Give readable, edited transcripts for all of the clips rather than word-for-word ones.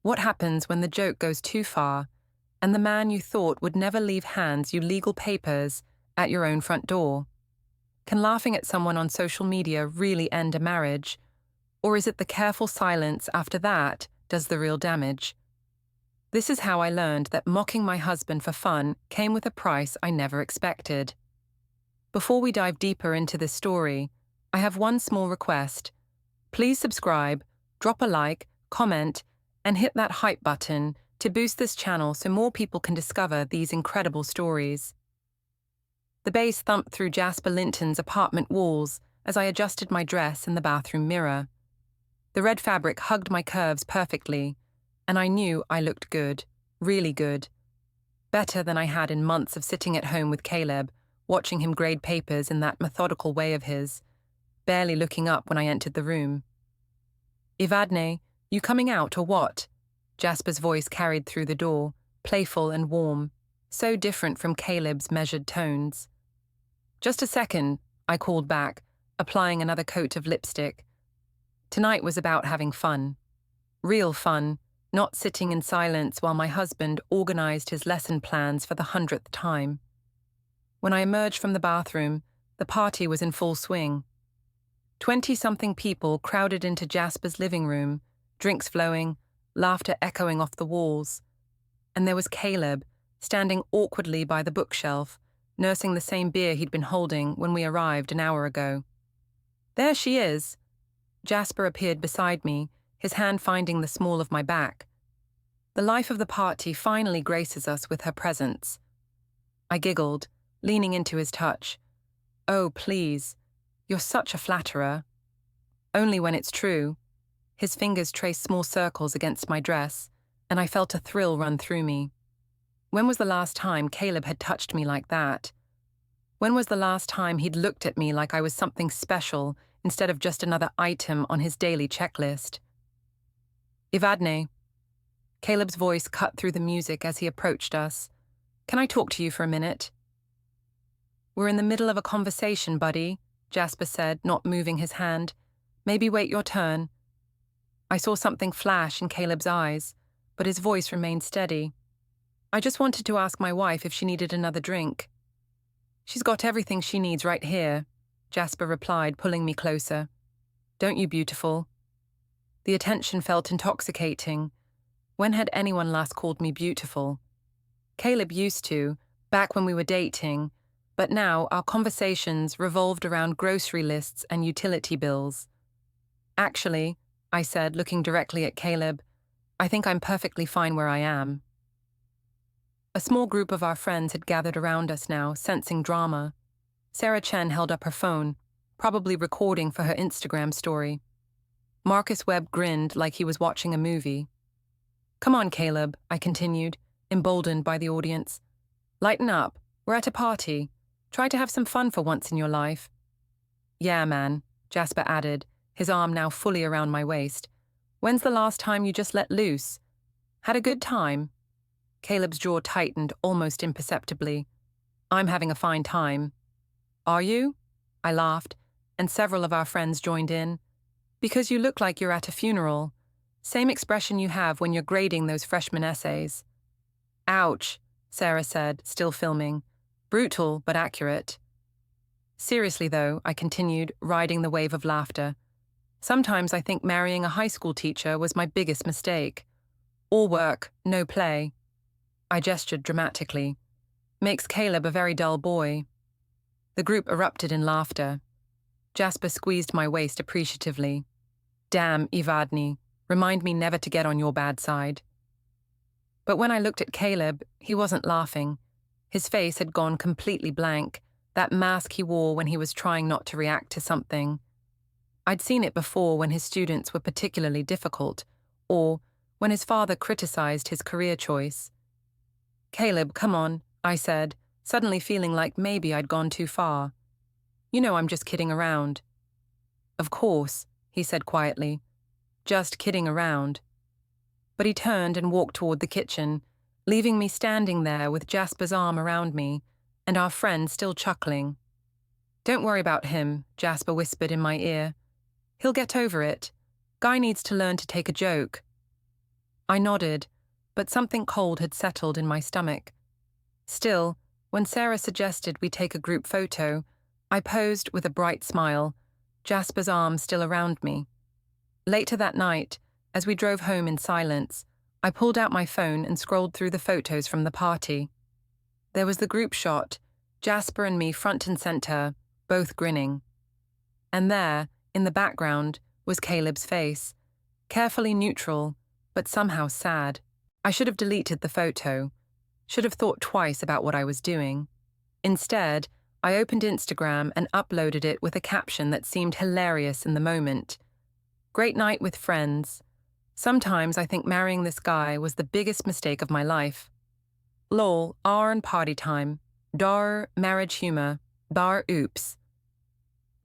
What happens when the joke goes too far and the man you thought would never leave hands you legal papers at your own front door? Can laughing at someone on social media really end a marriage? Or is it the careful silence after that does the real damage? This is how I learned that mocking my husband for fun came with a price I never expected. Before we dive deeper into this story, I have one small request. Please subscribe, drop a like, comment, and hit that hype button to boost this channel so more people can discover these incredible stories. The bass thumped through Jasper Linton's apartment walls as I adjusted my dress in the bathroom mirror. The red fabric hugged my curves perfectly, and I knew I looked good, really good. Better than I had in months of sitting at home with Caleb, watching him grade papers in that methodical way of his, barely looking up when I entered the room. "Evadne, you coming out or what?" Jasper's voice carried through the door, playful and warm, so different from Caleb's measured tones. "Just a second," I called back, applying another coat of lipstick. Tonight was about having fun. Real fun, not sitting in silence while my husband organized his lesson plans for the 100th time. When I emerged from the bathroom, the party was in full swing. 20-something people crowded into Jasper's living room, drinks flowing, laughter echoing off the walls. And there was Caleb, standing awkwardly by the bookshelf, nursing the same beer he'd been holding when we arrived an hour ago. "There she is." Jasper appeared beside me, his hand finding the small of my back. The life of the party finally graces us with her presence. I giggled, leaning into his touch. "Oh, please. You're such a flatterer." "Only when it's true." His fingers traced small circles against my dress, and I felt a thrill run through me. When was the last time Caleb had touched me like that? When was the last time he'd looked at me like I was something special instead of just another item on his daily checklist? "Evadne." Caleb's voice cut through the music as he approached us. "Can I talk to you for a minute?" "We're in the middle of a conversation, buddy," Jasper said, not moving his hand. "Maybe wait your turn." I saw something flash in Caleb's eyes, but his voice remained steady. "I just wanted to ask my wife if she needed another drink." "She's got everything she needs right here," Jasper replied, pulling me closer. "Don't you, beautiful?" The attention felt intoxicating. When had anyone last called me beautiful? Caleb used to, back when we were dating, but now our conversations revolved around grocery lists and utility bills. "Actually," I said, looking directly at Caleb, "I think I'm perfectly fine where I am." A small group of our friends had gathered around us now, sensing drama. Sarah Chen held up her phone, probably recording for her Instagram story. Marcus Webb grinned like he was watching a movie. "Come on, Caleb," I continued, emboldened by the audience. "Lighten up. We're at a party. Try to have some fun for once in your life." "Yeah, man," Jasper added, his arm now fully around my waist. "When's the last time you just let loose? Had a good time?" Caleb's jaw tightened almost imperceptibly. "I'm having a fine time." "Are you?" I laughed, and several of our friends joined in. "Because you look like you're at a funeral. Same expression you have when you're grading those freshman essays." "Ouch," Sarah said, still filming. "Brutal, but accurate." "Seriously, though," I continued, riding the wave of laughter. "Sometimes I think marrying a high school teacher was my biggest mistake. All work, no play." I gestured dramatically. "Makes Caleb a very dull boy." The group erupted in laughter. Jasper squeezed my waist appreciatively. "Damn, Evadne, remind me never to get on your bad side." But when I looked at Caleb, he wasn't laughing. His face had gone completely blank, that mask he wore when he was trying not to react to something. I'd seen it before when his students were particularly difficult, or when his father criticized his career choice. "Caleb, come on," I said, suddenly feeling like maybe I'd gone too far. "You know I'm just kidding around." "Of course," he said quietly. "Just kidding around." But he turned and walked toward the kitchen, leaving me standing there with Jasper's arm around me, and our friend still chuckling. "Don't worry about him," Jasper whispered in my ear. "He'll get over it. Guy needs to learn to take a joke." I nodded, but something cold had settled in my stomach. Still, when Sarah suggested we take a group photo, I posed with a bright smile, Jasper's arm still around me. Later that night, as we drove home in silence, I pulled out my phone and scrolled through the photos from the party. There was the group shot, Jasper and me front and center, both grinning. And there, in the background, was Caleb's face, carefully neutral, but somehow sad. I should have deleted the photo, should have thought twice about what I was doing. Instead, I opened Instagram and uploaded it with a caption that seemed hilarious in the moment. Great night with friends. Sometimes I think marrying this guy was the biggest mistake of my life. Lol, R and party time. Dar, marriage humor. Bar, oops.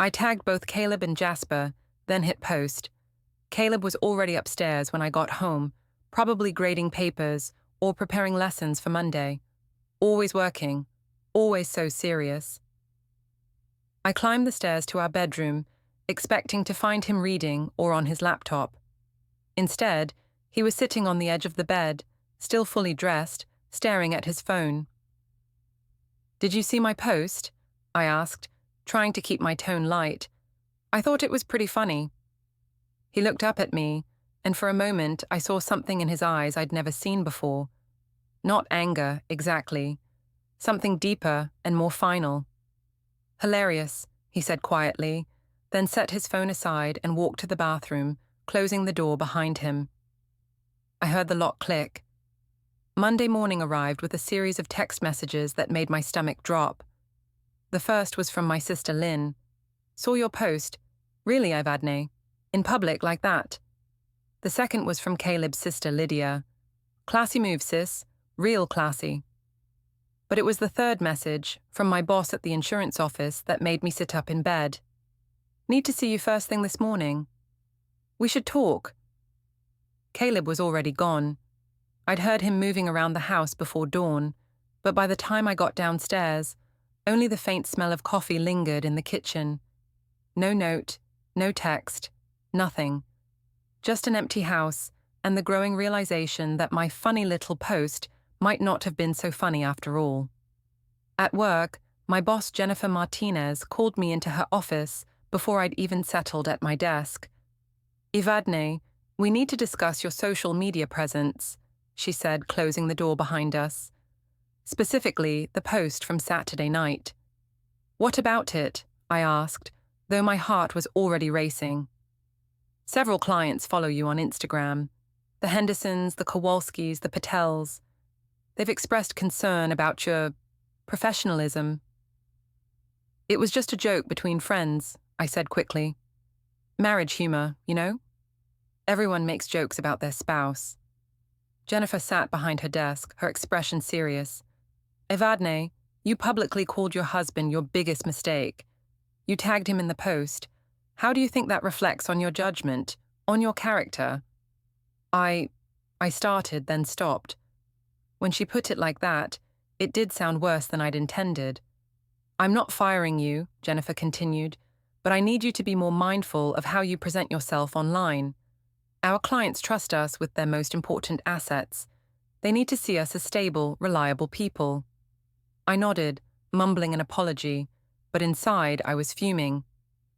I tagged both Caleb and Jasper, then hit post. Caleb was already upstairs when I got home, probably grading papers or preparing lessons for Monday. Always working, always so serious. I climbed the stairs to our bedroom, expecting to find him reading or on his laptop. Instead, he was sitting on the edge of the bed, still fully dressed, staring at his phone. "Did you see my post?" I asked, trying to keep my tone light. I thought it was pretty funny. He looked up at me, and for a moment I saw something in his eyes I'd never seen before. Not anger, exactly. Something deeper and more final. "Hilarious," he said quietly, then set his phone aside and walked to the bathroom, closing the door behind him. I heard the lock click. Monday morning arrived with a series of text messages that made my stomach drop. The first was from my sister Lynn. "Saw your post. Really, Ivadne? In public like that?" The second was from Caleb's sister Lydia. "Classy move, sis. Real classy." But it was the third message, from my boss at the insurance office, that made me sit up in bed. "Need to see you first thing this morning. We should talk." Caleb was already gone. I'd heard him moving around the house before dawn, but by the time I got downstairs, only the faint smell of coffee lingered in the kitchen. No note, no text, nothing. Just an empty house and the growing realization that my funny little post might not have been so funny after all. At work, my boss Jennifer Martinez called me into her office before I'd even settled at my desk. "Ivadne, we need to discuss your social media presence," she said, closing the door behind us. Specifically, the post from Saturday night. "What about it?" I asked, though my heart was already racing. "Several clients follow you on Instagram. The Hendersons, the Kowalskis, the Patels. They've expressed concern about your professionalism." "It was just a joke between friends," I said quickly. "Marriage humor, you know? Everyone makes jokes about their spouse." Jennifer sat behind her desk, her expression serious. "Evadne, you publicly called your husband your biggest mistake. You tagged him in the post. How do you think that reflects on your judgment, on your character?" I started, then stopped. When she put it like that, it did sound worse than I'd intended. "I'm not firing you," Jennifer continued, "but I need you to be more mindful of how you present yourself online. Our clients trust us with their most important assets. They need to see us as stable, reliable people." I nodded, mumbling an apology, but inside I was fuming.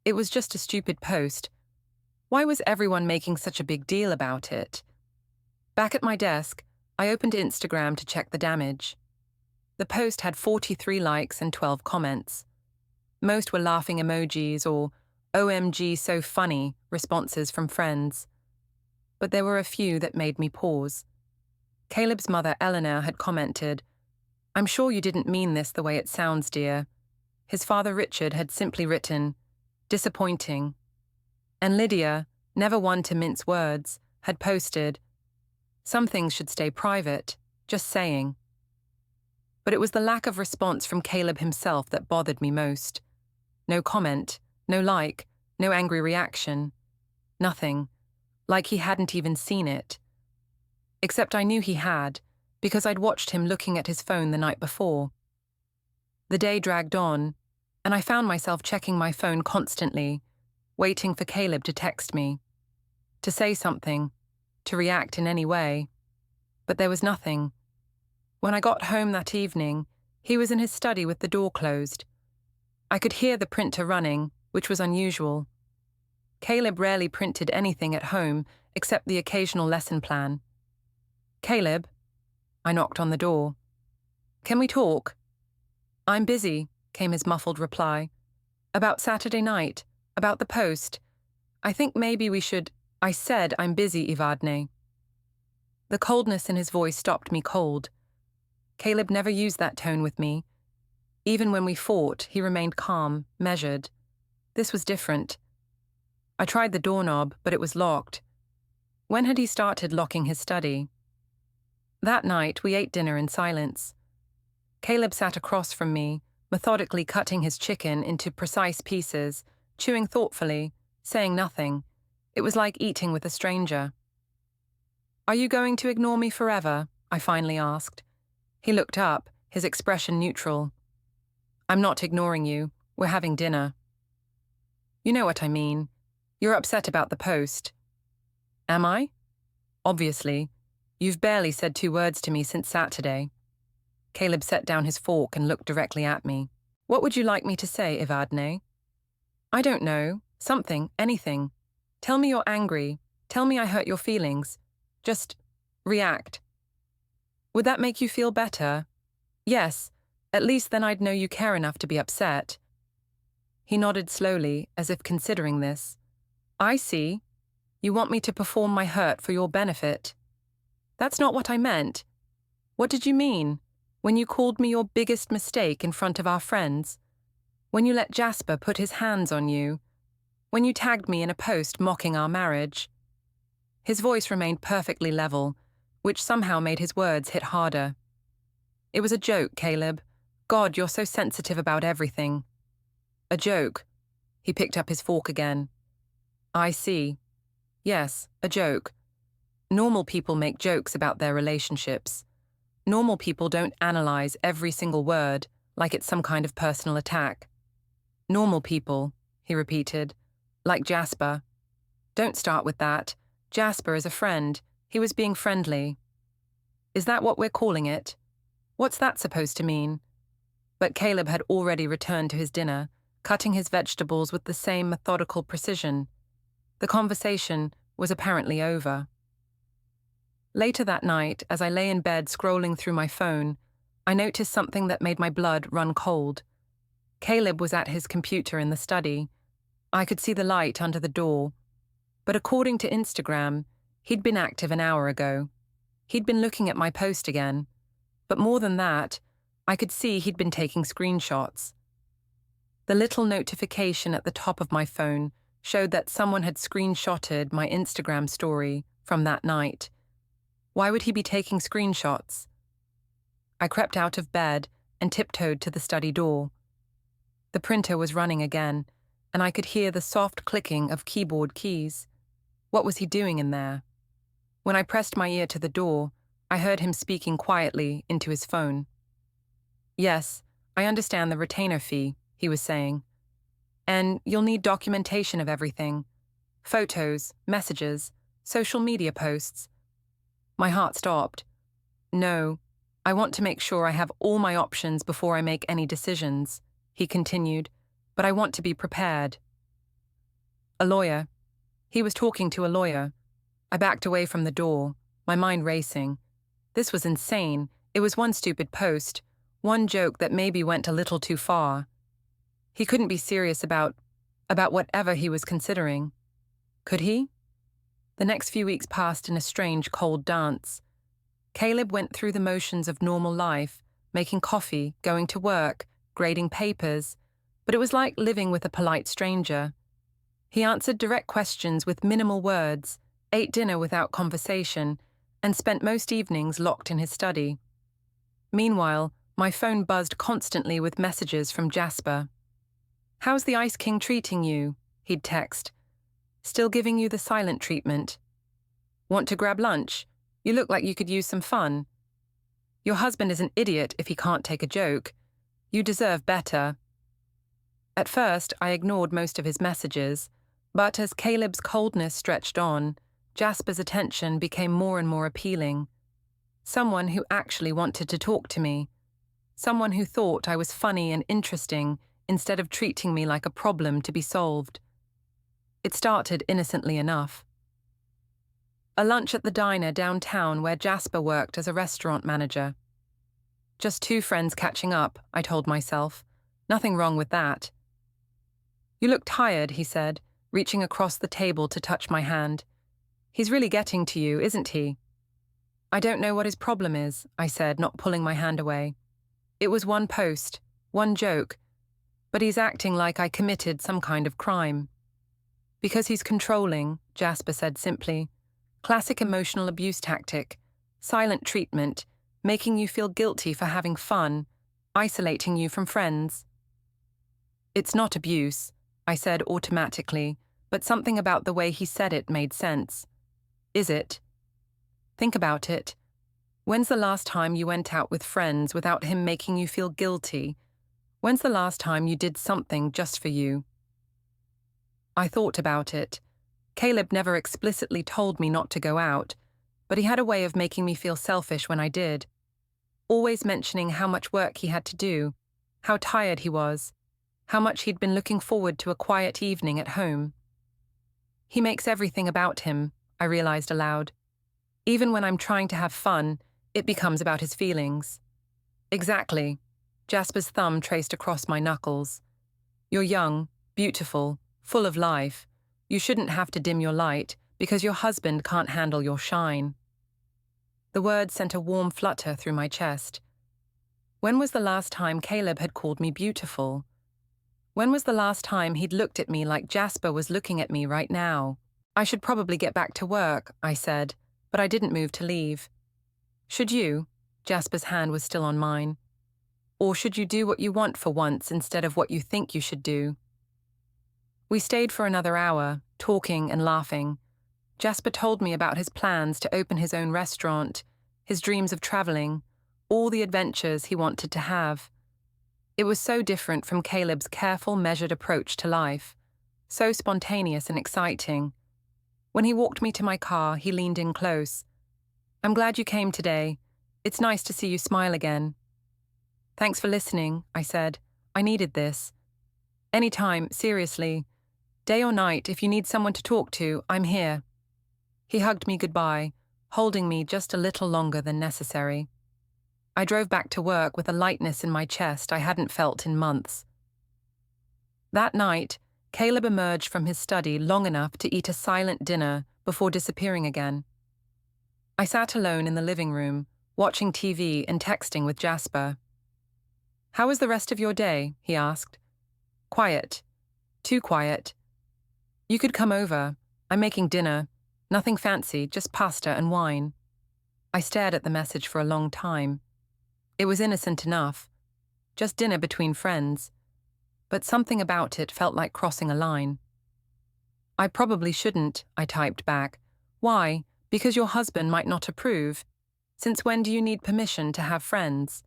It was just a stupid post. Why was everyone making such a big deal about it? Back at my desk, I opened Instagram to check the damage. The post had 43 likes and 12 comments. Most were laughing emojis or "OMG so funny" responses from friends. But there were a few that made me pause. Caleb's mother Eleanor had commented, "I'm sure you didn't mean this the way it sounds, dear." His father Richard had simply written, "Disappointing." And Lydia, never one to mince words, had posted, "Some things should stay private, just saying." But it was the lack of response from Caleb himself that bothered me most. No comment, no like, no angry reaction. Nothing. Like he hadn't even seen it. Except I knew he had, because I'd watched him looking at his phone the night before. The day dragged on, and I found myself checking my phone constantly, waiting for Caleb to text me, to say something, to react in any way. But there was nothing. When I got home that evening, he was in his study with the door closed. I could hear the printer running, which was unusual. Caleb rarely printed anything at home except the occasional lesson plan. "Caleb," I knocked on the door. "Can we talk?" "I'm busy," came his muffled reply. "About Saturday night, about the post. I think maybe we should—" "I said I'm busy, Evadne." The coldness in his voice stopped me cold. Caleb never used that tone with me. Even when we fought, he remained calm, measured. This was different. I tried the doorknob, but it was locked. When had he started locking his study? That night, we ate dinner in silence. Caleb sat across from me, methodically cutting his chicken into precise pieces, chewing thoughtfully, saying nothing. It was like eating with a stranger. "Are you going to ignore me forever?" I finally asked. He looked up, his expression neutral. "I'm not ignoring you. We're having dinner." "You know what I mean. You're upset about the post." "Am I?" "Obviously. You've barely said 2 words to me since Saturday." Caleb set down his fork and looked directly at me. "What would you like me to say, Evadne?" "I don't know. Something, anything. Tell me you're angry. Tell me I hurt your feelings. Just react." "Would that make you feel better?" "Yes. At least then I'd know you care enough to be upset." He nodded slowly, as if considering this. "I see. You want me to perform my hurt for your benefit." "That's not what I meant." "What did you mean? When you called me your biggest mistake in front of our friends? When you let Jasper put his hands on you? When you tagged me in a post mocking our marriage?" His voice remained perfectly level, which somehow made his words hit harder. "It was a joke, Caleb. God, you're so sensitive about everything." "A joke." He picked up his fork again. "I see. Yes, a joke. Normal people make jokes about their relationships. Normal people don't analyze every single word like it's some kind of personal attack. Normal people," he repeated, "like Jasper. Don't start with that. Jasper is a friend. He was being friendly." "Is that what we're calling it? What's that supposed to mean?" But Caleb had already returned to his dinner, cutting his vegetables with the same methodical precision. The conversation was apparently over. Later that night, as I lay in bed scrolling through my phone, I noticed something that made my blood run cold. Caleb was at his computer in the study. I could see the light under the door. But according to Instagram, he'd been active an hour ago. He'd been looking at my post again. But more than that, I could see he'd been taking screenshots. The little notification at the top of my phone showed that someone had screenshotted my Instagram story from that night. Why would he be taking screenshots? I crept out of bed and tiptoed to the study door. The printer was running again, and I could hear the soft clicking of keyboard keys. What was he doing in there? When I pressed my ear to the door, I heard him speaking quietly into his phone. "Yes, I understand the retainer fee," he was saying. "And you'll need documentation of everything. Photos, messages, social media posts." My heart stopped. "No, I want to make sure I have all my options before I make any decisions," he continued, "but I want to be prepared." "A lawyer." He was talking to a lawyer. I backed away from the door, my mind racing. This was insane. It was one stupid post, one joke that maybe went a little too far. He couldn't be serious about whatever he was considering. Could he? The next few weeks passed in a strange, cold dance. Caleb went through the motions of normal life, making coffee, going to work, grading papers, but it was like living with a polite stranger. He answered direct questions with minimal words, ate dinner without conversation, and spent most evenings locked in his study. Meanwhile, my phone buzzed constantly with messages from Jasper. "How's the Ice King treating you?" he'd text. "Still giving you the silent treatment? Want to grab lunch? You look like you could use some fun. Your husband is an idiot if he can't take a joke. You deserve better." At first, I ignored most of his messages, but as Caleb's coldness stretched on, Jasper's attention became more and more appealing. Someone who actually wanted to talk to me. Someone who thought I was funny and interesting instead of treating me like a problem to be solved. It started innocently enough. A lunch at the diner downtown where Jasper worked as a restaurant manager. Just two friends catching up, I told myself. Nothing wrong with that. You look tired, he said, reaching across the table to touch my hand. He's really getting to you, isn't he? I don't know what his problem is, I said, not pulling my hand away. It was one post, one joke, but he's acting like I committed some kind of crime. Because he's controlling, Jasper said simply. Classic emotional abuse tactic. Silent treatment, making you feel guilty for having fun, isolating you from friends. It's not abuse, I said automatically, but something about the way he said it made sense. Is it? Think about it. When's the last time you went out with friends without him making you feel guilty? When's the last time you did something just for you? I thought about it. Caleb never explicitly told me not to go out, but he had a way of making me feel selfish when I did. Always mentioning how much work he had to do, how tired he was, how much he'd been looking forward to a quiet evening at home. He makes everything about him, I realized aloud. Even when I'm trying to have fun, it becomes about his feelings. Exactly. Jasper's thumb traced across my knuckles. You're young, beautiful, full of life. You shouldn't have to dim your light because your husband can't handle your shine. The words sent a warm flutter through my chest. When was the last time Caleb had called me beautiful? When was the last time he'd looked at me like Jasper was looking at me right now? I should probably get back to work, I said, but I didn't move to leave. Should you? Jasper's hand was still on mine. Or should you do what you want for once instead of what you think you should do? We stayed for another hour, talking and laughing. Jasper told me about his plans to open his own restaurant, his dreams of traveling, all the adventures he wanted to have. It was so different from Caleb's careful, measured approach to life, so spontaneous and exciting. When he walked me to my car, he leaned in close. I'm glad you came today. It's nice to see you smile again. Thanks for listening, I said. I needed this. Anytime, seriously. Day or night, if you need someone to talk to, I'm here. He hugged me goodbye, holding me just a little longer than necessary. I drove back to work with a lightness in my chest I hadn't felt in months. That night, Caleb emerged from his study long enough to eat a silent dinner before disappearing again. I sat alone in the living room, watching TV and texting with Jasper. How was the rest of your day? He asked. Quiet. Too quiet. You could come over. I'm making dinner. Nothing fancy, just pasta and wine. I stared at the message for a long time. It was innocent enough. Just dinner between friends. But something about it felt like crossing a line. I probably shouldn't, I typed back. Why? Because your husband might not approve. Since when do you need permission to have friends?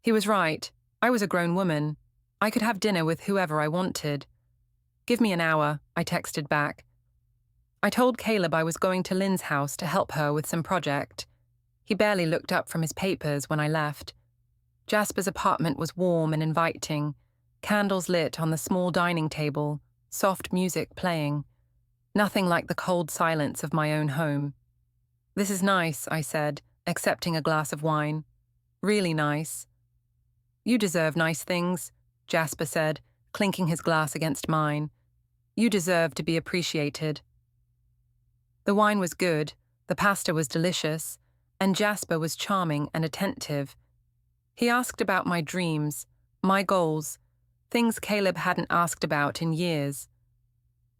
He was right. I was a grown woman. I could have dinner with whoever I wanted. Give me an hour, I texted back. I told Caleb I was going to Lynn's house to help her with some project. He barely looked up from his papers when I left. Jasper's apartment was warm and inviting, candles lit on the small dining table, soft music playing. Nothing like the cold silence of my own home. This is nice, I said, accepting a glass of wine. Really nice. You deserve nice things, Jasper said, clinking his glass against mine. You deserve to be appreciated. The wine was good, the pasta was delicious, and Jasper was charming and attentive. He asked about my dreams, my goals, things Caleb hadn't asked about in years.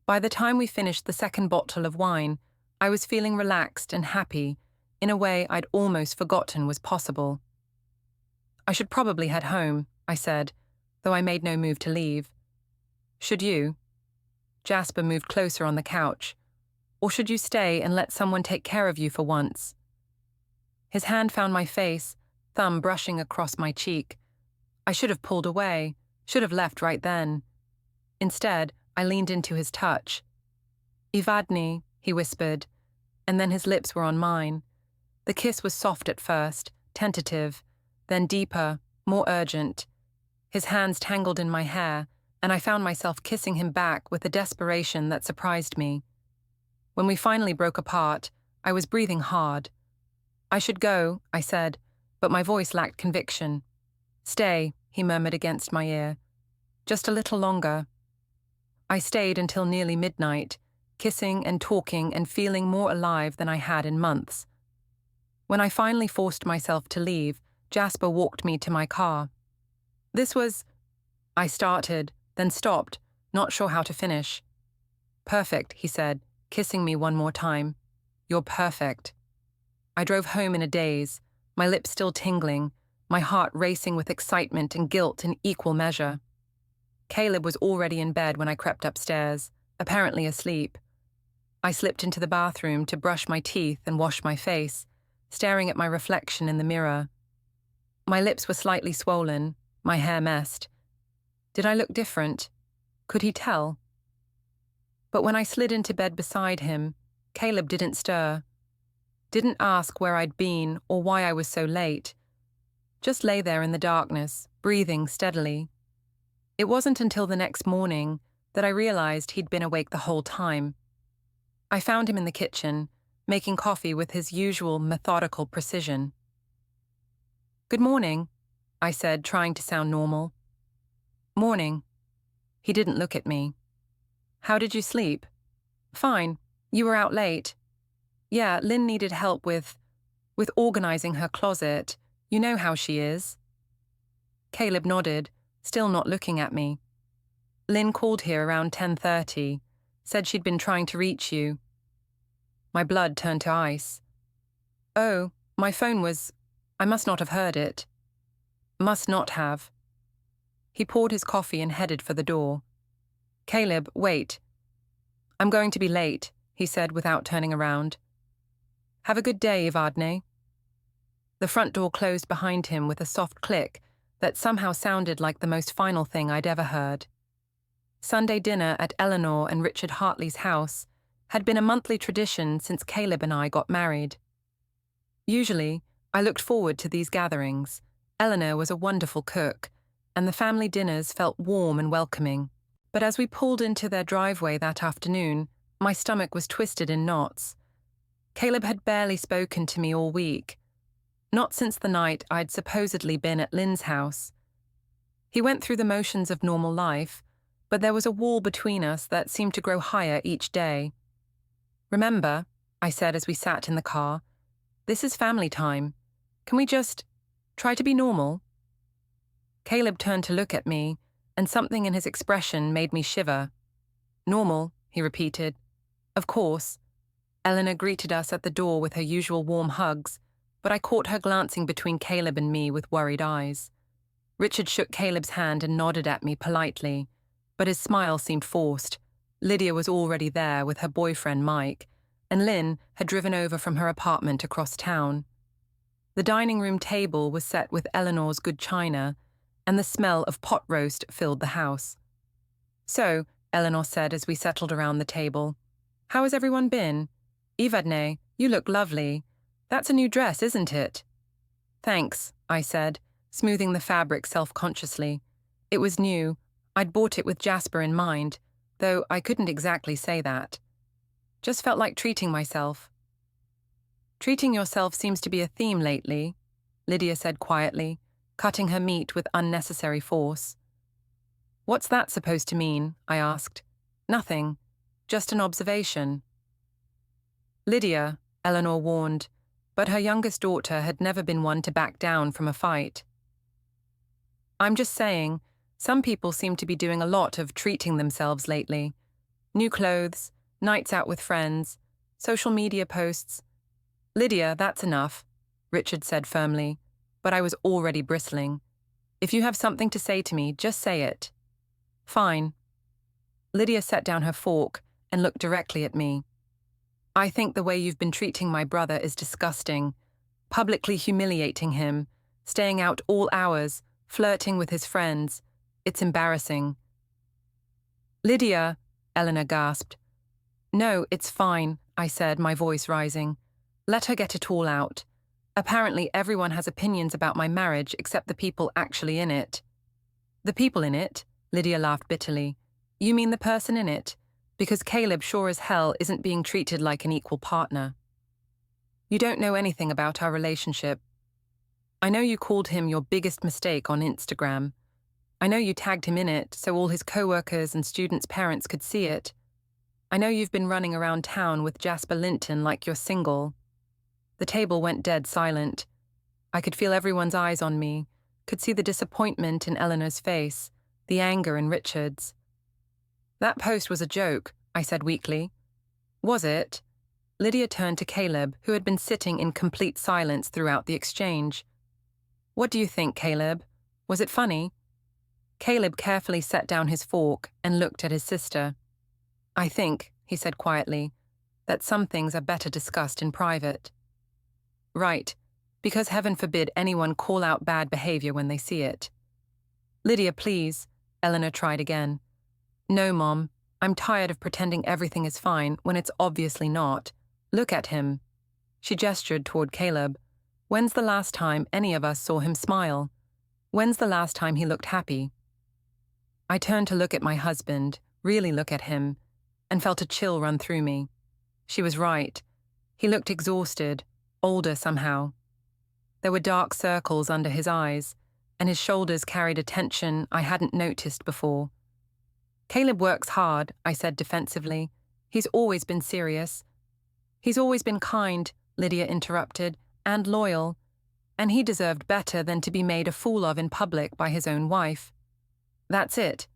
By the time we finished the second bottle of wine, I was feeling relaxed and happy in a way I'd almost forgotten was possible. I should probably head home, I said, though I made no move to leave. Should you? Jasper moved closer on the couch. Or should you stay and let someone take care of you for once? His hand found my face, thumb brushing across my cheek. I should have pulled away, should have left right then. Instead, I leaned into his touch. Ivadni, he whispered, and then his lips were on mine. The kiss was soft at first, tentative, then deeper, more urgent. His hands tangled in my hair, and I found myself kissing him back with a desperation that surprised me. When we finally broke apart, I was breathing hard. "I should go," I said, but my voice lacked conviction. "Stay," he murmured against my ear. "Just a little longer." I stayed until nearly midnight, kissing and talking and feeling more alive than I had in months. When I finally forced myself to leave, Jasper walked me to my car. "This was—" I started, then stopped, not sure how to finish. "Perfect," he said, kissing me one more time. "You're perfect." I drove home in a daze, my lips still tingling, my heart racing with excitement and guilt in equal measure. Caleb was already in bed when I crept upstairs, apparently asleep. I slipped into the bathroom to brush my teeth and wash my face, staring at my reflection in the mirror. My lips were slightly swollen, my hair messed. Did I look different? Could he tell? But when I slid into bed beside him, Caleb didn't stir. Didn't ask where I'd been or why I was so late. Just lay there in the darkness, breathing steadily. It wasn't until the next morning that I realized he'd been awake the whole time. I found him in the kitchen, making coffee with his usual methodical precision. "Good morning," I said, trying to sound normal. "Morning." He didn't look at me. "How did you sleep?" "Fine. You were out late." "Yeah, Lynn needed help with organizing her closet. You know how she is." Caleb nodded, still not looking at me. "Lynn called here around 10:30, said she'd been trying to reach you." My blood turned to ice. "Oh, my phone was— I must not have heard it." "Must not have." He poured his coffee and headed for the door. "Caleb, wait." "I'm going to be late," he said without turning around. "Have a good day, Evadne." The front door closed behind him with a soft click that somehow sounded like the most final thing I'd ever heard. Sunday dinner at Eleanor and Richard Hartley's house had been a monthly tradition since Caleb and I got married. Usually, I looked forward to these gatherings. Eleanor was a wonderful cook, and the family dinners felt warm and welcoming. But as we pulled into their driveway that afternoon, my stomach was twisted in knots. Caleb had barely spoken to me all week. Not since the night I'd supposedly been at Lynn's house. He went through the motions of normal life, but there was a wall between us that seemed to grow higher each day. "Remember," I said as we sat in the car, "this is family time. Can we just try to be normal?" Caleb turned to look at me, and something in his expression made me shiver. "Normal," he repeated. "Of course." Eleanor greeted us at the door with her usual warm hugs, but I caught her glancing between Caleb and me with worried eyes. Richard shook Caleb's hand and nodded at me politely, but his smile seemed forced. Lydia was already there with her boyfriend Mike, and Lynn had driven over from her apartment across town. The dining room table was set with Eleanor's good china, and the smell of pot roast filled the house. "So," Eleanor said as we settled around the table, "how has everyone been? Evadne, you look lovely. That's a new dress, isn't it?" "Thanks," I said, smoothing the fabric self-consciously. It was new. I'd bought it with Jasper in mind, though I couldn't exactly say that. Just felt like treating myself. "Treating yourself seems to be a theme lately," Lydia said quietly, cutting her meat with unnecessary force. "What's that supposed to mean?" I asked. "Nothing. Just an observation." "Lydia," Eleanor warned, but her youngest daughter had never been one to back down from a fight. "I'm just saying, some people seem to be doing a lot of treating themselves lately. New clothes, nights out with friends, social media posts." "Lydia, that's enough," Richard said firmly, but I was already bristling. "If you have something to say to me, just say it." "Fine." Lydia set down her fork and looked directly at me. "I think the way you've been treating my brother is disgusting. Publicly humiliating him, staying out all hours, flirting with his friends. It's embarrassing." "Lydia," Eleanor gasped. "No, it's fine," I said, my voice rising. "Let her get it all out. Apparently everyone has opinions about my marriage except the people actually in it. The people in it? Lydia laughed bitterly. You mean the person in it? Because Caleb sure as hell isn't being treated like an equal partner. You don't know anything about our relationship. I know you called him your biggest mistake on Instagram. I know you tagged him in it so all his co-workers and students' parents could see it. I know you've been running around town with Jasper Linton like you're single. The table went dead silent. I could feel everyone's eyes on me, could see the disappointment in Eleanor's face, the anger in Richard's. That post was a joke, I said weakly. Was it? Lydia turned to Caleb, who had been sitting in complete silence throughout the exchange. What do you think, Caleb? Was it funny? Caleb carefully set down his fork and looked at his sister. I think, he said quietly, that some things are better discussed in private. Right, because heaven forbid anyone call out bad behavior when they see it. Lydia, please, Eleanor tried again. No, Mom, I'm tired of pretending everything is fine when it's obviously not. Look at him. She gestured toward Caleb. When's the last time any of us saw him smile? When's the last time he looked happy? I turned to look at my husband, really look at him, and felt a chill run through me. She was right. He looked exhausted, older somehow. There were dark circles under his eyes, and his shoulders carried a tension I hadn't noticed before. Caleb works hard, I said defensively. He's always been serious. He's always been kind, Lydia interrupted, and loyal, and he deserved better than to be made a fool of in public by his own wife. That's it.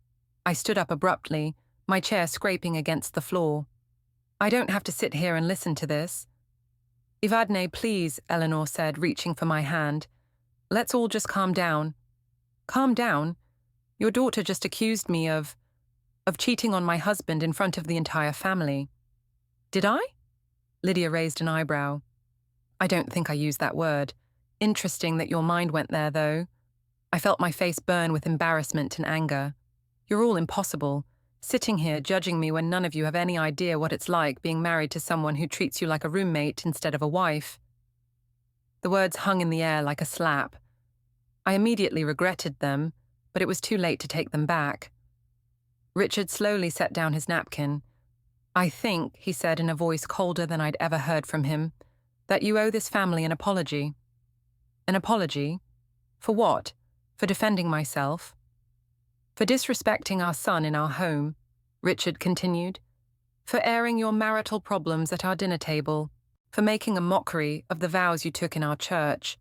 I stood up abruptly, my chair scraping against the floor. I don't have to sit here and listen to this. Evadne, please, Eleanor said, reaching for my hand. Let's all just calm down. Calm down? Your daughter just accused me of cheating on my husband in front of the entire family. Did I? Lydia raised an eyebrow. I don't think I used that word. Interesting that your mind went there, though. I felt my face burn with embarrassment and anger. You're all impossible, sitting here judging me when none of you have any idea what it's like being married to someone who treats you like a roommate instead of a wife. The words hung in the air like a slap. I immediately regretted them, but it was too late to take them back. Richard slowly set down his napkin. I think, he said in a voice colder than I'd ever heard from him, that you owe this family an apology. An apology? For what? For defending myself? For disrespecting our son in our home, Richard continued. For airing your marital problems at our dinner table. For making a mockery of the vows you took in our church.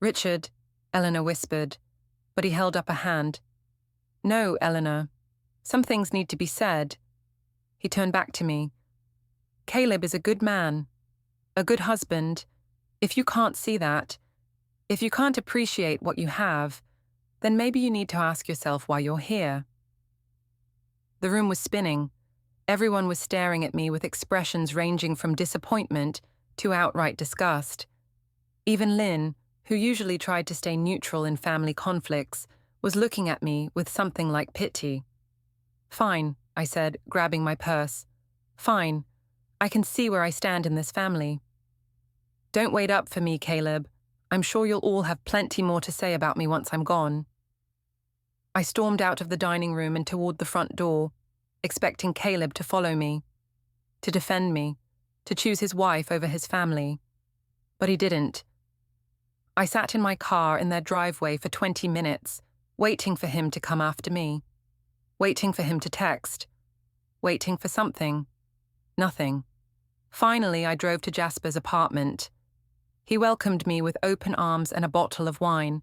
Richard, Eleanor whispered, but he held up a hand. No, Eleanor. Some things need to be said. He turned back to me. Caleb is a good man. A good husband. If you can't see that, if you can't appreciate what you have, then maybe you need to ask yourself why you're here. The room was spinning. Everyone was staring at me with expressions ranging from disappointment to outright disgust. Even Lynn, who usually tried to stay neutral in family conflicts, was looking at me with something like pity. Fine, I said, grabbing my purse. Fine. I can see where I stand in this family. Don't wait up for me, Caleb. I'm sure you'll all have plenty more to say about me once I'm gone. I stormed out of the dining room and toward the front door, expecting Caleb to follow me, to defend me, to choose his wife over his family. But he didn't. I sat in my car in their driveway for 20 minutes, waiting for him to come after me, waiting for him to text, waiting for something. Nothing. Finally, I drove to Jasper's apartment. He welcomed me with open arms and a bottle of wine,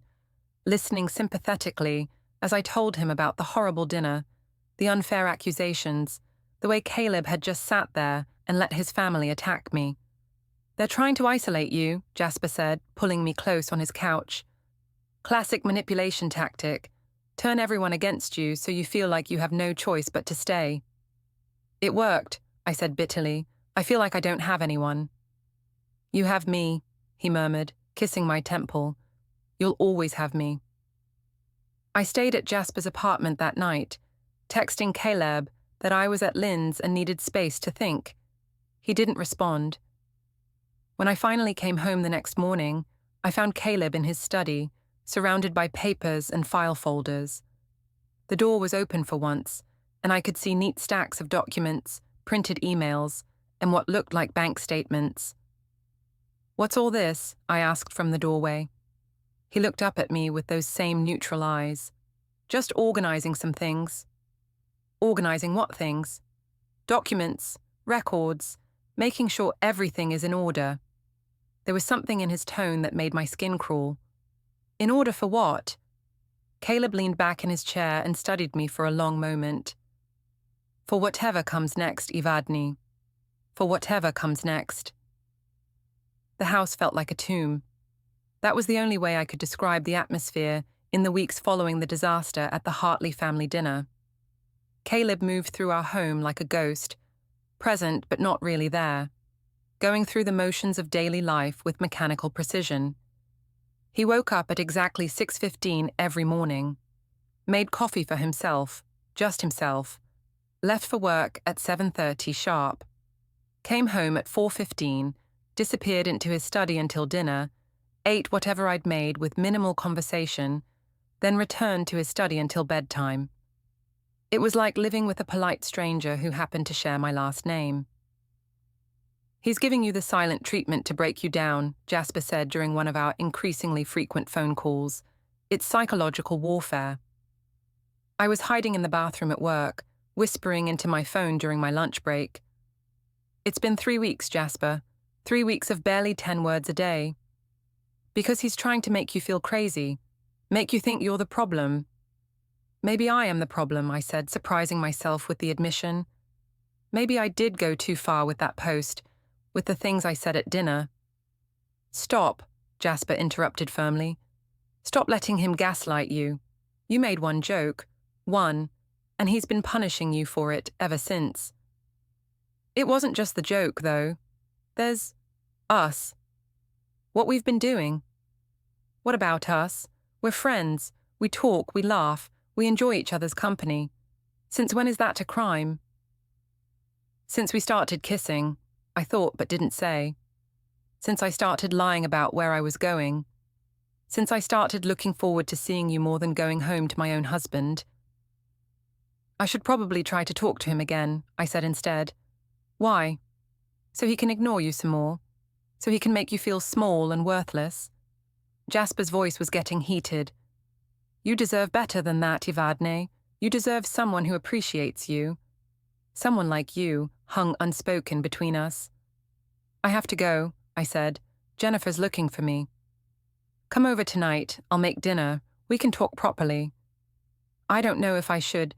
listening sympathetically as I told him about the horrible dinner, the unfair accusations, the way Caleb had just sat there and let his family attack me. They're trying to isolate you, Jasper said, pulling me close on his couch. Classic manipulation tactic. Turn everyone against you so you feel like you have no choice but to stay. It worked, I said bitterly. I feel like I don't have anyone. You have me, he murmured, kissing my temple. You'll always have me. I stayed at Jasper's apartment that night, texting Caleb that I was at Lynn's and needed space to think. He didn't respond. When I finally came home the next morning, I found Caleb in his study, surrounded by papers and file folders. The door was open for once, and I could see neat stacks of documents, printed emails, and what looked like bank statements. "What's all this?" I asked from the doorway. He looked up at me with those same neutral eyes. "Just organizing some things." "Organizing what things?" "Documents, records, making sure everything is in order." There was something in his tone that made my skin crawl. "In order for what?" Caleb leaned back in his chair and studied me for a long moment. "For whatever comes next, Evadne. For whatever comes next." The house felt like a tomb. That was the only way I could describe the atmosphere in the weeks following the disaster at the Hartley family dinner. Caleb moved through our home like a ghost, present but not really there, going through the motions of daily life with mechanical precision. He woke up at exactly 6:15 every morning, made coffee for himself, just himself, left for work at 7:30 sharp, came home at 4:15, disappeared into his study until dinner, ate whatever I'd made with minimal conversation, then returned to his study until bedtime. It was like living with a polite stranger who happened to share my last name. "He's giving you the silent treatment to break you down," Jasper said during one of our increasingly frequent phone calls. "It's psychological warfare." I was hiding in the bathroom at work, whispering into my phone during my lunch break. "It's been 3 weeks, Jasper. 3 weeks of barely 10 words a day. Because he's trying to make you feel crazy, make you think you're the problem." "Maybe I am the problem," I said, surprising myself with the admission. Maybe I did go too far with that post, with the things I said at dinner. "Stop," Jasper interrupted firmly. "Stop letting him gaslight you. You made one joke, one, and he's been punishing you for it ever since." "It wasn't just the joke, though. There's us. What we've been doing." "What about us? We're friends. We talk, we laugh, we enjoy each other's company. Since when is that a crime?" "Since we started kissing," I thought but didn't say. "Since I started lying about where I was going. Since I started looking forward to seeing you more than going home to my own husband." "I should probably try to talk to him again," I said instead. "Why?" "So he can ignore you some more. So he can make you feel small and worthless." Jasper's voice was getting heated. "You deserve better than that, Evadne. You deserve someone who appreciates you. Someone like you, hung unspoken between us." "I have to go," I said. "Jennifer's looking for me." "Come over tonight. I'll make dinner. We can talk properly." "I don't know if I should.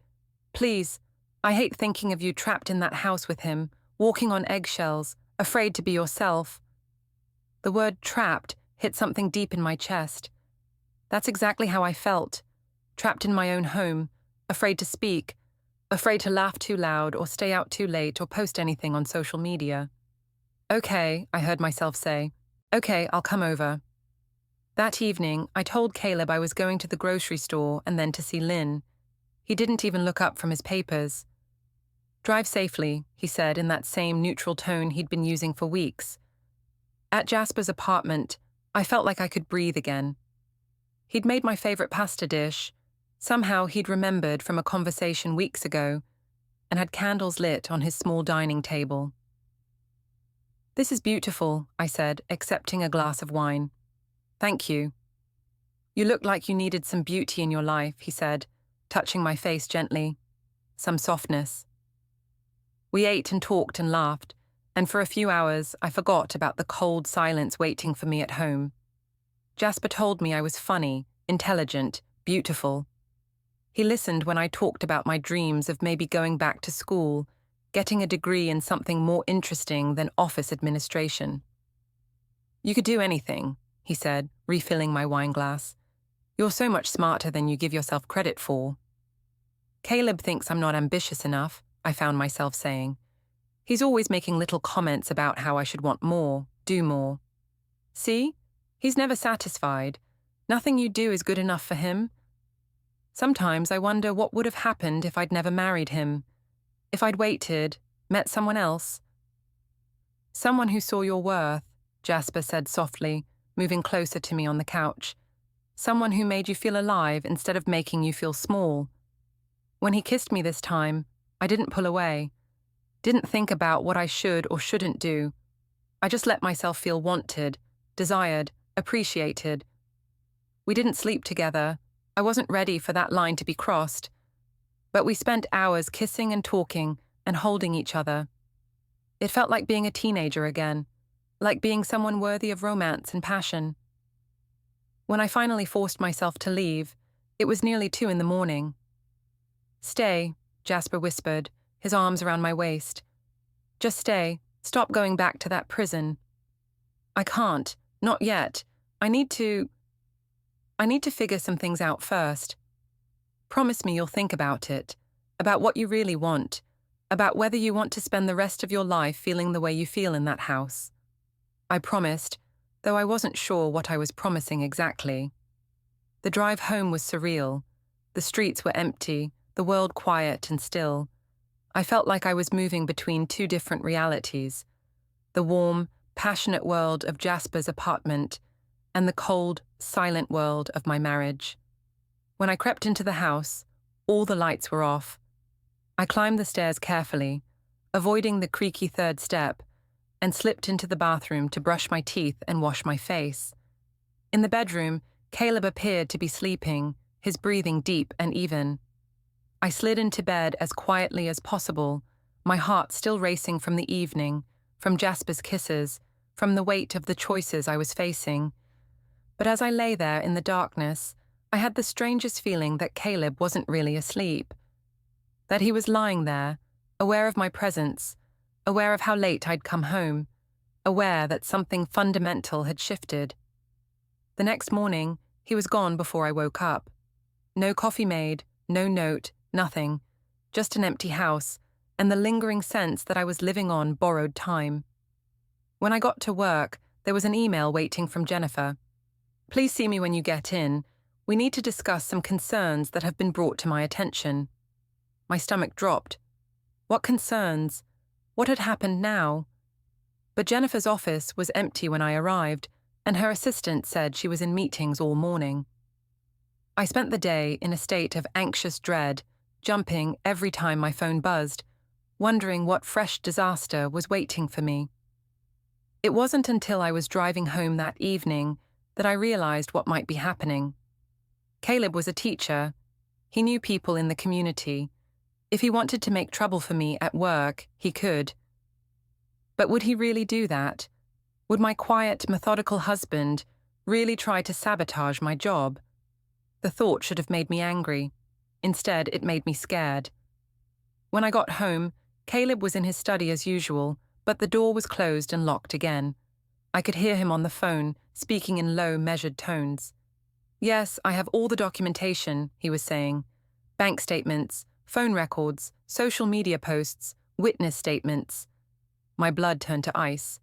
Please. I hate thinking of you trapped in that house with him, walking on eggshells, afraid to be yourself." The word "trapped" hit something deep in my chest. That's exactly how I felt, trapped in my own home, afraid to speak, afraid to laugh too loud or stay out too late or post anything on social media. "Okay," I heard myself say. "Okay, I'll come over." That evening, I told Caleb I was going to the grocery store and then to see Lynn. He didn't even look up from his papers. "Drive safely," he said in that same neutral tone he'd been using for weeks. At Jasper's apartment, I felt like I could breathe again. He'd made my favorite pasta dish. Somehow he'd remembered from a conversation weeks ago and had candles lit on his small dining table. "This is beautiful," I said, accepting a glass of wine. "Thank you." "You look like you needed some beauty in your life," he said, touching my face gently. "Some softness." We ate and talked and laughed, and for a few hours I forgot about the cold silence waiting for me at home. Jasper told me I was funny, intelligent, beautiful. He listened when I talked about my dreams of maybe going back to school, getting a degree in something more interesting than office administration. "You could do anything," he said, refilling my wine glass. "You're so much smarter than you give yourself credit for." "Caleb thinks I'm not ambitious enough," I found myself saying. "He's always making little comments about how I should want more, do more. See? He's never satisfied. Nothing you do is good enough for him." Sometimes I wonder what would have happened if I'd never married him, if I'd waited, met someone else. Someone who saw your worth, Jasper said softly, moving closer to me on the couch. Someone who made you feel alive instead of making you feel small. When he kissed me this time, I didn't pull away. Didn't think about what I should or shouldn't do. I just let myself feel wanted, desired, appreciated. We didn't sleep together. I wasn't ready for that line to be crossed. But we spent hours kissing and talking and holding each other. It felt like being a teenager again, like being someone worthy of romance and passion. When I finally forced myself to leave, it was nearly 2 a.m. "Stay," Jasper whispered, his arms around my waist. "Just stay. Stop going back to that prison." "I can't. Not yet. I need to figure some things out first. Promise me you'll think about it, about what you really want, about whether you want to spend the rest of your life feeling the way you feel in that house." I promised, though I wasn't sure what I was promising exactly. The drive home was surreal. The streets were empty, the world quiet and still. I felt like I was moving between 2 different realities: the warm, passionate world of Jasper's apartment and the cold, silent world of my marriage. When I crept into the house, all the lights were off. I climbed the stairs carefully, avoiding the creaky 3rd step, and slipped into the bathroom to brush my teeth and wash my face. In the bedroom, Caleb appeared to be sleeping, his breathing deep and even. I slid into bed as quietly as possible, my heart still racing from the evening, from Jasper's kisses, from the weight of the choices I was facing. But as I lay there in the darkness, I had the strangest feeling that Caleb wasn't really asleep. That he was lying there, aware of my presence, aware of how late I'd come home, aware that something fundamental had shifted. The next morning, he was gone before I woke up. No coffee made, no note, nothing, just an empty house, and the lingering sense that I was living on borrowed time. When I got to work, there was an email waiting from Jennifer. "Please see me when you get in. We need to discuss some concerns that have been brought to my attention." My stomach dropped. What concerns? What had happened now? But Jennifer's office was empty when I arrived, and her assistant said she was in meetings all morning. I spent the day in a state of anxious dread, jumping every time my phone buzzed, wondering what fresh disaster was waiting for me. It wasn't until I was driving home that evening that I realized what might be happening. Caleb was a teacher. He knew people in the community. If he wanted to make trouble for me at work, he could. But would he really do that? Would my quiet, methodical husband really try to sabotage my job? The thought should have made me angry. Instead, it made me scared. When I got home, Caleb was in his study as usual, but the door was closed and locked again. I could hear him on the phone, speaking in low, measured tones. "Yes, I have all the documentation," he was saying. "Bank statements, phone records, social media posts, witness statements." My blood turned to ice.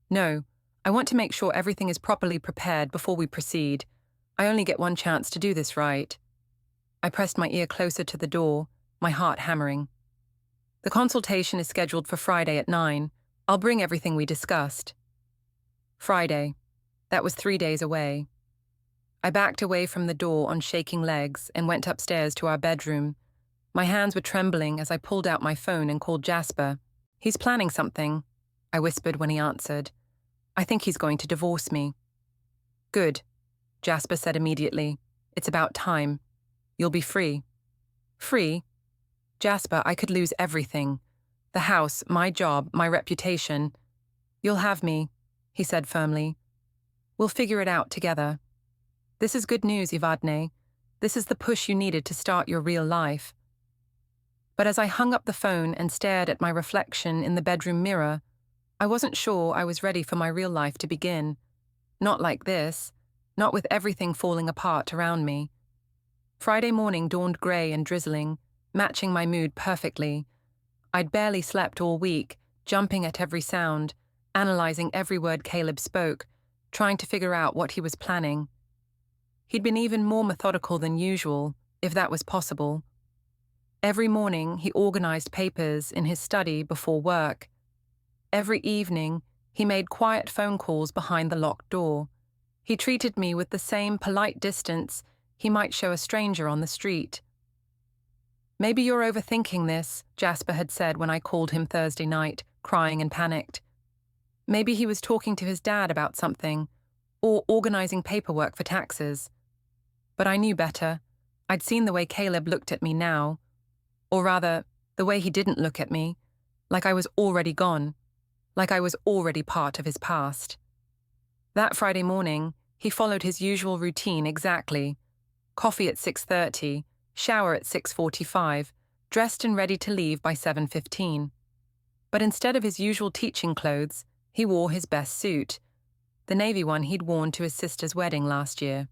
"No, I want to make sure everything is properly prepared before we proceed. I only get one chance to do this right." I pressed my ear closer to the door, my heart hammering. "The consultation is scheduled for Friday at 9. I'll bring everything we discussed." Friday. That was 3 days away. I backed away from the door on shaking legs and went upstairs to our bedroom. My hands were trembling as I pulled out my phone and called Jasper. "He's planning something," I whispered when he answered. "I think he's going to divorce me." "Good," Jasper said immediately. "It's about time. You'll be free." "Free?" "Jasper, I could lose everything. The house, my job, my reputation." "You'll have me," he said firmly. "We'll figure it out together. This is good news, Evadne. This is the push you needed to start your real life." But as I hung up the phone and stared at my reflection in the bedroom mirror, I wasn't sure I was ready for my real life to begin. Not like this, not with everything falling apart around me. Friday morning dawned grey and drizzling, matching my mood perfectly. I'd barely slept all week, jumping at every sound, analysing every word Caleb spoke, trying to figure out what he was planning. He'd been even more methodical than usual, if that was possible. Every morning he organised papers in his study before work. Every evening He made quiet phone calls behind the locked door. He treated me with the same polite distance he might show a stranger on the street. "Maybe you're overthinking this," Jasper had said when I called him Thursday night, crying and panicked. Maybe he was talking to his dad about something, or organizing paperwork for taxes. But I knew better. I'd seen the way Caleb looked at me now. Or rather, the way he didn't look at me, like I was already gone, like I was already part of his past. That Friday morning, he followed his usual routine exactly. Coffee at 6:30, shower at 6:45, dressed and ready to leave by 7:15. But instead of his usual teaching clothes, he wore his best suit, the navy one he'd worn to his sister's wedding last year.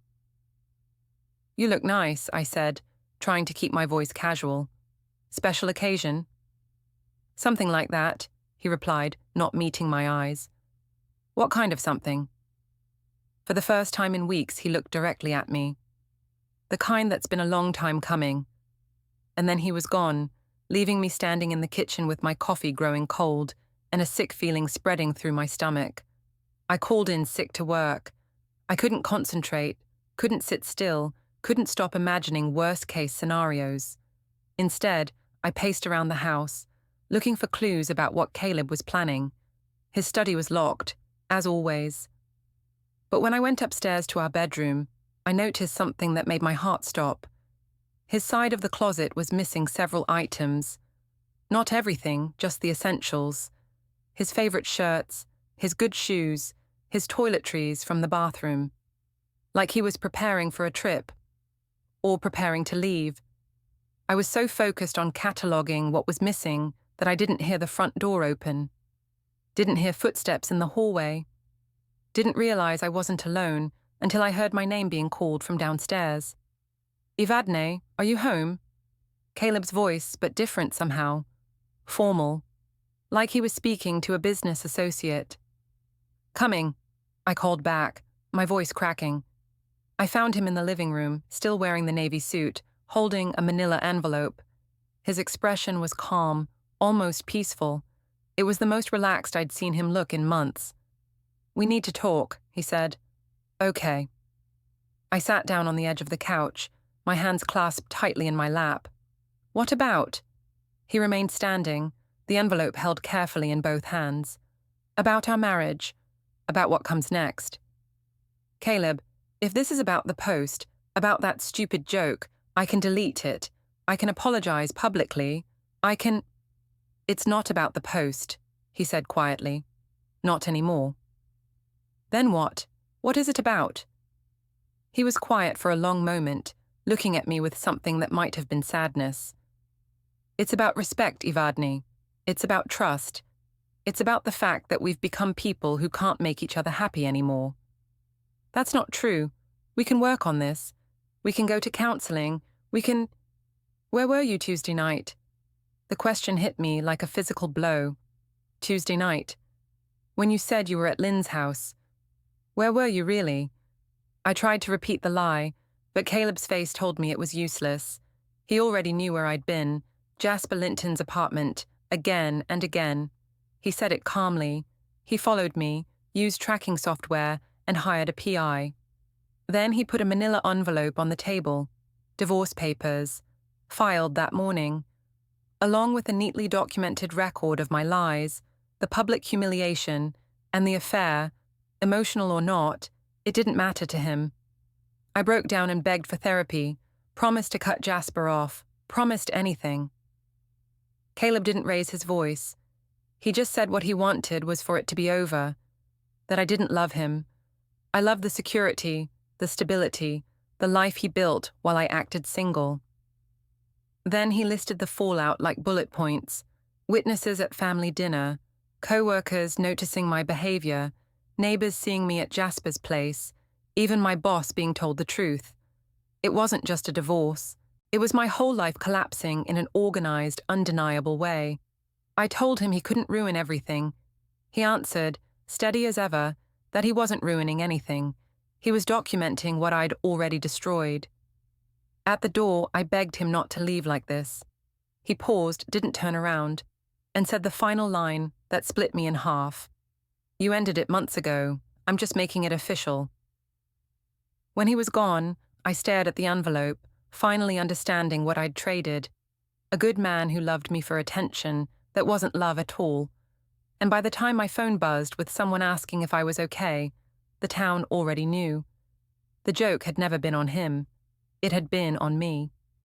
"You look nice," I said, trying to keep my voice casual. "Special occasion?" "Something like that," he replied, not meeting my eyes. "What kind of something?" For the first time in weeks, he looked directly at me. The kind that's been a long time coming. And then he was gone, leaving me standing in the kitchen with my coffee growing cold and a sick feeling spreading through my stomach. I called in sick to work. I couldn't concentrate, couldn't sit still, couldn't stop imagining worst-case scenarios. Instead, I paced around the house, looking for clues about what Caleb was planning. His study was locked, as always. But when I went upstairs to our bedroom, I noticed something that made my heart stop. His side of the closet was missing several items. Not everything, just the essentials. His favorite shirts, his good shoes, his toiletries from the bathroom. Like he was preparing for a trip. Or preparing to leave. I was so focused on cataloguing what was missing that I didn't hear the front door open. Didn't hear footsteps in the hallway. Didn't realize I wasn't alone until I heard my name being called from downstairs. "Evadne, are you home?" Caleb's voice, but different somehow. Formal. Like he was speaking to a business associate. "Coming," I called back, my voice cracking. I found him in the living room, still wearing the navy suit, holding a manila envelope. His expression was calm, almost peaceful. It was the most relaxed I'd seen him look in months. "We need to talk," he said. "Okay." I sat down on the edge of the couch, my hands clasped tightly in my lap. "What about?" He remained standing, the envelope held carefully in both hands. "About our marriage. About what comes next." "Caleb, if this is about the post, about that stupid joke, I can delete it. I can apologize publicly. I can—" "It's not about the post," he said quietly. "Not anymore." "Then what? What is it about?" He was quiet for a long moment, looking at me with something that might have been sadness. "It's about respect, Evadne. It's about trust. It's about the fact that we've become people who can't make each other happy anymore." "That's not true. We can work on this. We can go to counseling. We can—" "Where were you Tuesday night?" The question hit me like a physical blow. Tuesday night. When you said you were at Lynn's house. Where were you really? I tried to repeat the lie, but Caleb's face told me it was useless. He already knew where I'd been, Jasper Linton's apartment, again and again. He said it calmly. He followed me, used tracking software, and hired a PI. Then he put a manila envelope on the table, divorce papers, filed that morning. Along with a neatly documented record of my lies, the public humiliation, and the affair, emotional or not, it didn't matter to him. I broke down and begged for therapy, promised to cut Jasper off, promised anything. Caleb didn't raise his voice. He just said what he wanted was for it to be over, that I didn't love him. I loved the security, the stability, the life he built while I acted single. Then he listed the fallout like bullet points, witnesses at family dinner, co-workers noticing my behavior, neighbors seeing me at Jasper's place, even my boss being told the truth. It wasn't just a divorce. It was my whole life collapsing in an organized, undeniable way. I told him he couldn't ruin everything. He answered, steady as ever, that he wasn't ruining anything. He was documenting what I'd already destroyed. At the door, I begged him not to leave like this. He paused, didn't turn around, and said the final line that split me in half. You ended it months ago. I'm just making it official. When he was gone, I stared at the envelope, finally understanding what I'd traded. A good man who loved me for attention that wasn't love at all. And by the time my phone buzzed with someone asking if I was okay, the town already knew. The joke had never been on him. It had been on me.